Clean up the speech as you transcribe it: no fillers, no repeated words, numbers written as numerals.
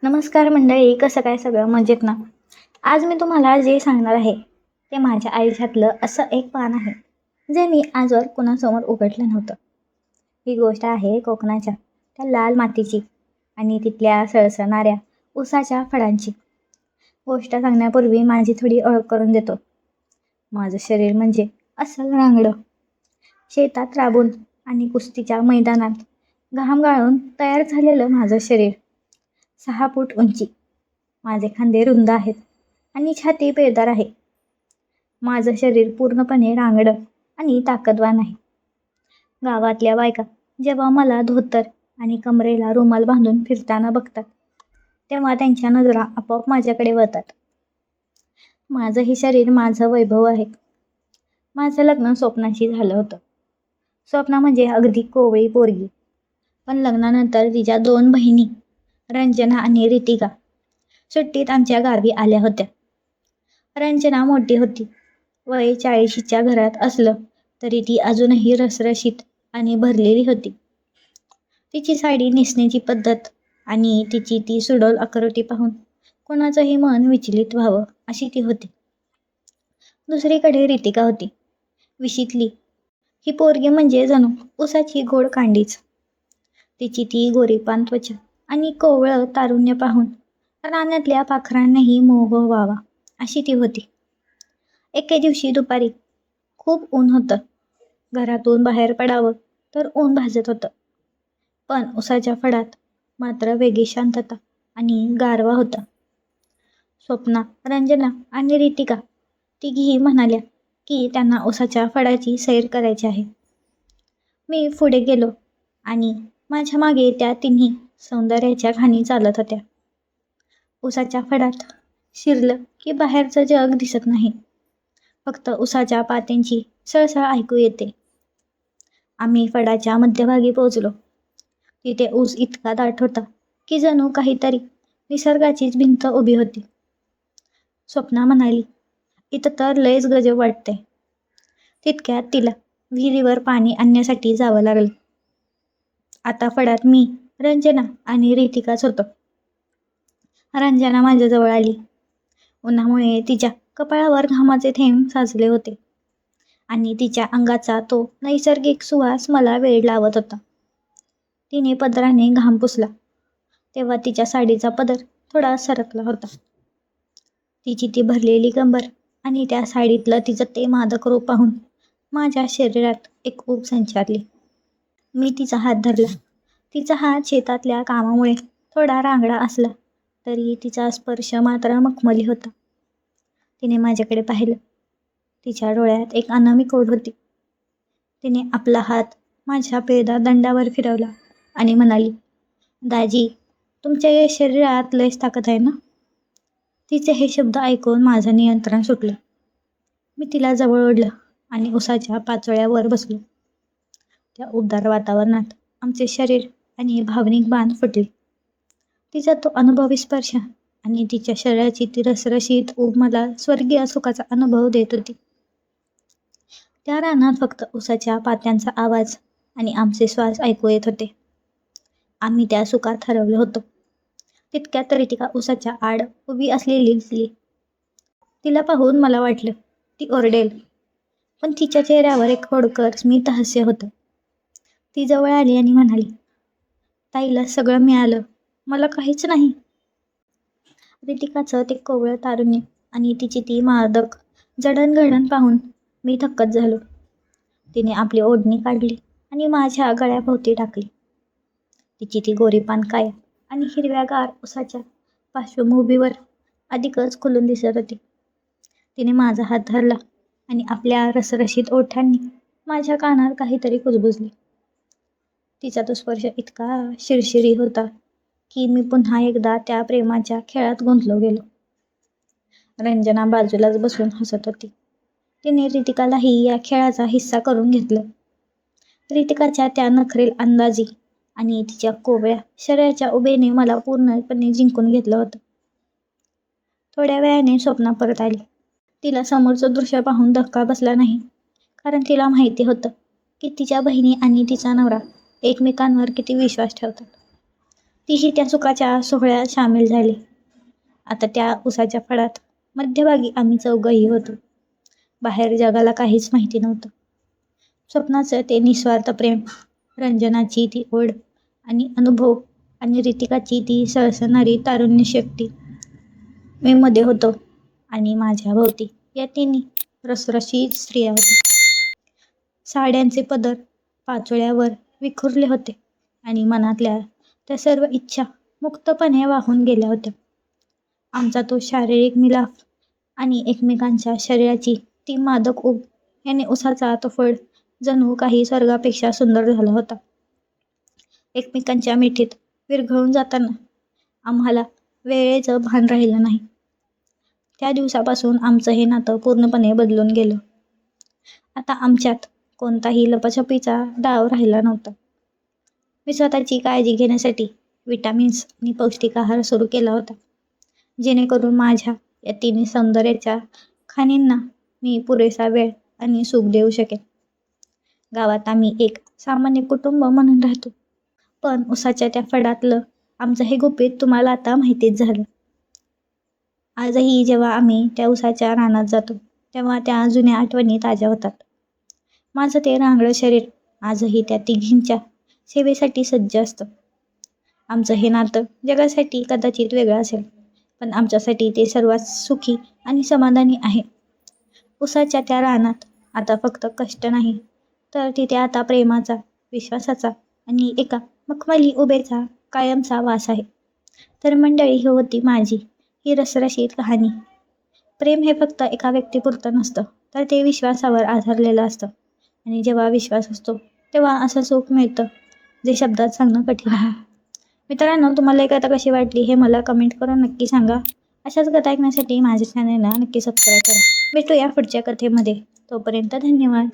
नमस्कार मंडळी, कसं काय सगळं मजेत ना? आज मी तुम्हाला जे सांगणार आहे ते माझ्या आयुष्यातलं असं एक पान आहे जे मी आजवर कुणासमोर उघडलं नव्हतं. ही गोष्ट आहे कोकणाच्या त्या लाल मातीची आणि तिथल्या सळसळणाऱ्या उसाच्या फळांची. गोष्ट सांगण्यापूर्वी माझी थोडी ओळख करून देतो. माझं शरीर म्हणजे असं रांगडं, शेतात राबून आणि कुस्तीच्या मैदानात घाम गाळून तयार झालेलं माझं शरीर. 6 फूट उंची, माझे खांदे रुंद आहेत आणि छाती पेरदार आहे. माझं शरीर पूर्णपणे रांगडं आणि ताकदवान आहे. गावातल्या बायका जेव्हा मला धोतर आणि कमरेला रुमाल बांधून फिरताना बघतात तेव्हा त्यांच्या नजरा आपोआप माझ्याकडे वळतात. माझं हे शरीर माझं वैभव आहे. माझं लग्न स्वप्नाशी झालं होतं. स्वप्ना म्हणजे अगदी कोवळी पोरगी, पण लग्नानंतर तिच्या 2 बहिणी रंजना आणि रितिका सुट्टीत आमच्या गावी आल्या होत्या. रंजना मोठी होती. वय 40च्या घरात असलं तरी ती अजूनही रसरशीत आणि भरलेली होती. तिची साडी नेसण्याची पद्धत आणि तिची ती सुडौल आकृती पाहून कोणाचंही मन विचलित व्हावं अशी ती होती. दुसरीकडे रितिका होती. विशीतली ही पोरगी म्हणजे जणू उसाची गोड कांडीच. तिची ती गोरीपान त्वचा आणि कोवळं तारुण्य पाहून रानातल्या पाखरांनाही मोह व्हावा अशी ती होती. एके दिवशी दुपारी खूप ऊन होतं. घरातून बाहेर पडावं तर ऊन भाजत होतं. पण उसाच्या फडात मात्र वेगळी शांतता आणि गारवा होता. स्वप्ना, रंजना आणि रितिका तिघीही म्हणाल्या की त्यांना उसाच्या फडाची सैर करायची आहे. मी पुढे गेलो आणि माझ्या मागे त्या तिन्ही सौंदर्याच्या खाणी चालत होत्या. उसाच्या फडात शिरलं की बाहेरचं जग दिसत नाही, फक्त उसाच्या पात्यांची सळसळ ऐकू येते. आम्ही फडाच्या मध्यभागी पोहोचलो. तिथे ऊस इतका दाट होता की जणू काहीतरी निसर्गाचीच भिंत उभी होती. स्वप्ना म्हणाली, इथं तर लयच गजब वाटतंय. तितक्यात तिला विहिरीवर पाणी आणण्यासाठी जावं लागलं. आता फडात मी, रंजना आणि रितिकाच होतो. रंजना माझ्याजवळ आली. उन्हामुळे तिच्या कपाळावर घामाचे थेंब साचले होते आणि तिच्या अंगाचा तो नैसर्गिक सुवास मला वेड लावत होता. तिने पदराने घाम पुसला तेव्हा तिच्या साडीचा पदर थोडा सरकला होता. तिची ती भरलेली कंबर आणि त्या साडीतलं तिचं ते मादक रूप पाहून माझ्या शरीरात एक ऊब संचारली. मी तिचा हात धरला. तिचा हात शेतातल्या कामामुळे थोडा रांगडा असला तरी तिचा स्पर्श मात्र मखमली होता. तिने माझ्याकडे पाहिलं. तिच्या डोळ्यात एक अनामिक ओढ होती. तिने आपला हात माझ्या पेरदार दंडावर फिरवला आणि म्हणाली, दाजी, तुमच्या या शरीरात लयच ताकद आहे ना? तिचे हे शब्द ऐकून माझं नियंत्रण सुटलं. मी तिला जवळ ओढलं आणि उसाच्या पाचोळ्यावर बसलो. त्या उबदार वातावरणात आमचे शरीर आणि भावनिक बांध फुटले. तिचा तो अनुभवी स्पर्श आणि तिच्या शरीराची ती रसरशीत ऊब मला स्वर्गीय सुखाचा अनुभव देत होती. त्या रानात फक्त उसाच्या पात्यांचा आवाज आणि आमचे श्वास ऐकू येत होते. आम्ही त्या सुखात हरवलो होतो. तितक्यात रितिका उसाच्या आड उभी असलेली दिसली. तिला पाहून मला वाटलं ती ओरडेल, पण तिच्या चेहऱ्यावर एक खोडकर स्मित हास्य होतं. ती जवळ आली आणि म्हणाली, ताईला सगळं मिळालं, मला काहीच नाही. रितिकाचं ते कोवळं तारुण्य आणि तिची ती मादक जडणघडण पाहून मी थक्कच झालो. तिने आपली ओढणी काढली आणि माझ्या गळ्याभोवती टाकली. तिची ती गोरीपान काया आणि हिरव्यागार उसाच्या पार्श्वभूमीवर अधिकच खुलून दिसत होती. तिने माझा हात धरला आणि आपल्या रसरशीत ओठांनी माझ्या कानात काहीतरी कुजबुजले. तिचा तो स्पर्श इतका शिरशिरी होता की मी पुन्हा एकदा त्या प्रेमाच्या खेळात गुंतलो गेलो. रंजना बाजूलाच बसून हसत होती. तिने रितिकालाही या खेळाचा हिस्सा करून घेतलं. रितिकाच्या त्या नखरेल अंदाजी आणि तिच्या कोवळ्या शरीराच्या उभेने मला पूर्णपणे जिंकून घेतलं होतं. थोड्या वेळाने स्वप्ना परत आली. तिला समोरचं दृश्य पाहून धक्का बसला नाही, कारण तिला माहिती होतं की तिच्या बहिणी आणि तिचा नवरा एकमेकांवर किती विश्वास ठेवतात. तीही त्या सुखाच्या सोहळ्यात सामील झाली. आता त्या उसाच्या फळात मध्यभागी आम्ही चौघंही होतो. बाहेर जगाला काहीच माहिती नव्हतं. स्वप्नाचं ते निस्वार्थ प्रेम, रंजनाची ती ओढ आणि अनुभव आणि रितिकाची ती सळसळणारी तारुण्य शक्ती. मी मध्ये होतो आणि माझ्या भोवती या तिन्ही रसरशीत स्त्रिया होत्या. साड्यांचे पदर पाचोळ्यावर विखुरले होते आणि मनातल्या त्या सर्व इच्छा मुक्तपणे वाहून गेल्या होत्या. आमचा तो शारीरिक मिलाफ आणि एकमेकांच्या शरीराची ती मादक ऊब याने उसाचा तो फळ जणू काही स्वर्गापेक्षा सुंदर झाला होता. एकमेकांच्या मिठीत विरघळून जाताना आम्हाला वेळेचं भान राहिलं नाही. त्या दिवसापासून आमचं हे नातं पूर्णपणे बदलून गेलं. आता आमच्यात कोणताही लपाछपीचा डाव राहिला नव्हता. मी स्वतःची काळजी घेण्यासाठी विटामिन्स आणि पौष्टिक आहार सुरू केला होता, जेणेकरून माझ्या या तिन्ही सौंदर्याच्या खाणींना मी पुरेसा वेळ आणि सुख देऊ शकेन. गावात आम्ही एक सामान्य कुटुंब म्हणून राहतो, पण उसाच्या त्या फळातलं आमचं हे गुपित तुम्हाला आता माहितीच झालं. आजही जेव्हा आम्ही त्या उसाच्या रानात जातो तेव्हा त्या जुन्या आठवणी ताज्या होतात. माझं ते रांगडं शरीर आजही त्या तिघींच्या सेवेसाठी सज्ज असतं. आमचं हे नातं जगासाठी कदाचित वेगळं असेल, पण आमच्यासाठी ते सर्वात सुखी आणि समाधानी आहे. उसाच्या त्या रानात आता फक्त कष्ट नाही, तर तिथे आता प्रेमाचा, विश्वासाचा आणि एका मखमली उभेचा कायमचा वास आहे. तर मंडळी, ही होती माझी ही रसरशीत कहाणी. प्रेम हे फक्त एका व्यक्तीपुरतं नसतं, तर ते विश्वासावर आधारलेलं असतं. आणि जेव्हा विश्वास असतो तेव्हा असं सुख मिळतं जे शब्दात सांगणं कठीण आहे. मित्रांनो, तुम्हाला ही कथा कशी वाटली हे मला कमेंट करून नक्की सांगा. अशाच कथा ऐकण्यासाठी माझ्या चॅनलला नक्की सबस्क्राईब करा. भेटूया पुढच्या कथेमध्ये. तोपर्यंत धन्यवाद.